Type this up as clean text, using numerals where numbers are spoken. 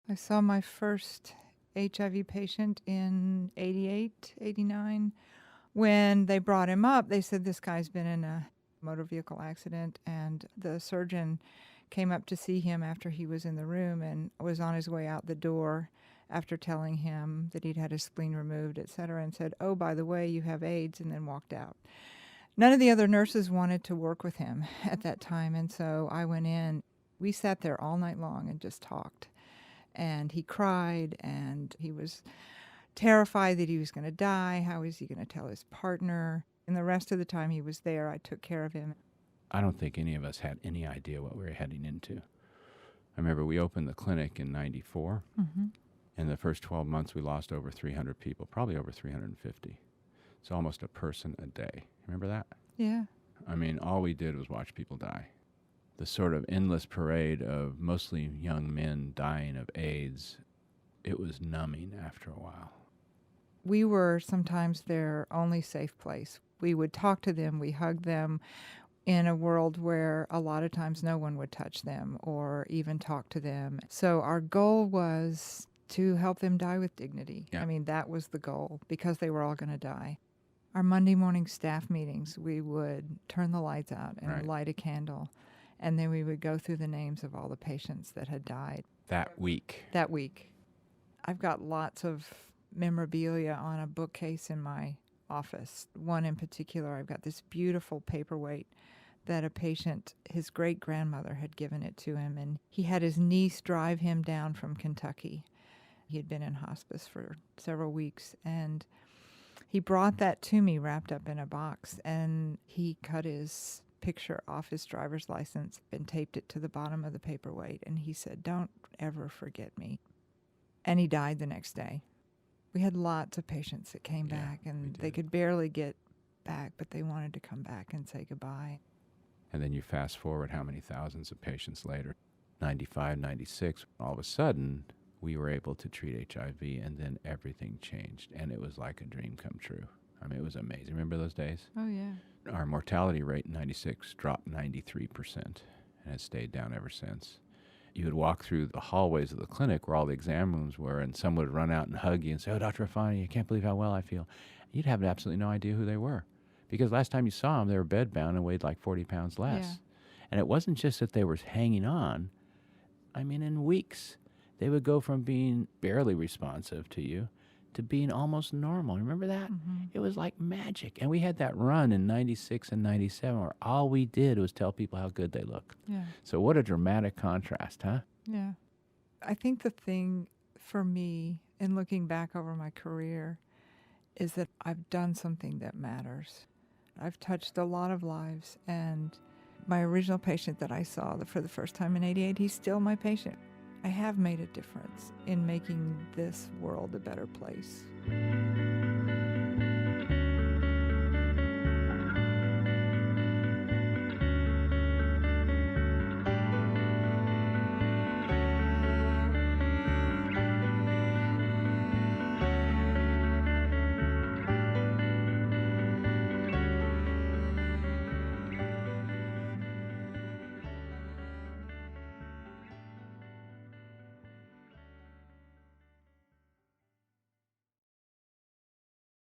I saw my first HIV patient in 88, 89. When they brought him up, they said this guy's been in a motor vehicle accident, and the surgeon came up to see him after he was in the room and was on his way out the door after telling him that he'd had his spleen removed, et cetera, and said, "Oh, by the way, you have AIDS," and then walked out. None of the other nurses wanted to work with him at that time, and so I went in. We sat there all night long and just talked. And he cried, and he was terrified that he was going to die. How was he going to tell his partner? And the rest of the time he was there, I took care of him. I don't think any of us had any idea what we were heading into. I remember we opened the clinic in 94. Mm-hmm. In the first 12 months, we lost over 300 people, probably over 350. It's almost a person a day. Remember that? Yeah. I mean, all we did was watch people die. The sort of endless parade of mostly young men dying of AIDS, it was numbing after a while. We were sometimes their only safe place. We would talk to them, we hugged them in a world where a lot of times no one would touch them or even talk to them. So our goal was to help them die with dignity. Yeah. I mean, that was the goal because they were all going to die. Our Monday morning staff meetings, we would turn the lights out and light a candle, and then we would go through the names of all the patients that had died. That week. I've got lots of memorabilia on a bookcase in my office. One in particular, I've got this beautiful paperweight that a patient, his great-grandmother had given it to him, and he had his niece drive him down from Kentucky. He had been in hospice for several weeks, and he brought that to me wrapped up in a box, and he cut his picture off his driver's license and taped it to the bottom of the paperweight, and he said, "Don't ever forget me." And he died the next day. We had lots of patients that came back, and they could barely get back, but they wanted to come back and say goodbye. And then you fast forward how many thousands of patients later, 95, 96, all of a sudden we were able to treat HIV, and then everything changed, and it was like a dream come true. I mean, it was amazing. Remember those days? Oh, yeah. Our mortality rate in 96 dropped 93%, and has stayed down ever since. You would walk through the hallways of the clinic where all the exam rooms were, and someone would run out and hug you and say, "Oh, Dr. Raffanti, I can't believe how well I feel." You'd have absolutely no idea who they were, because last time you saw them, they were bedbound and weighed like 40 pounds less. Yeah. And it wasn't just that they were hanging on. I mean, in weeks, they would go from being barely responsive to you to being almost normal. Remember that? Mm-hmm. It was like magic. And we had that run in 96 and 97 where all we did was tell people how good they look. Yeah. So what a dramatic contrast, huh? Yeah. I think the thing for me in looking back over my career is that I've done something that matters. I've touched a lot of lives, and my original patient that I saw for the first time in 88, he's still my patient. I have made a difference in making this world a better place.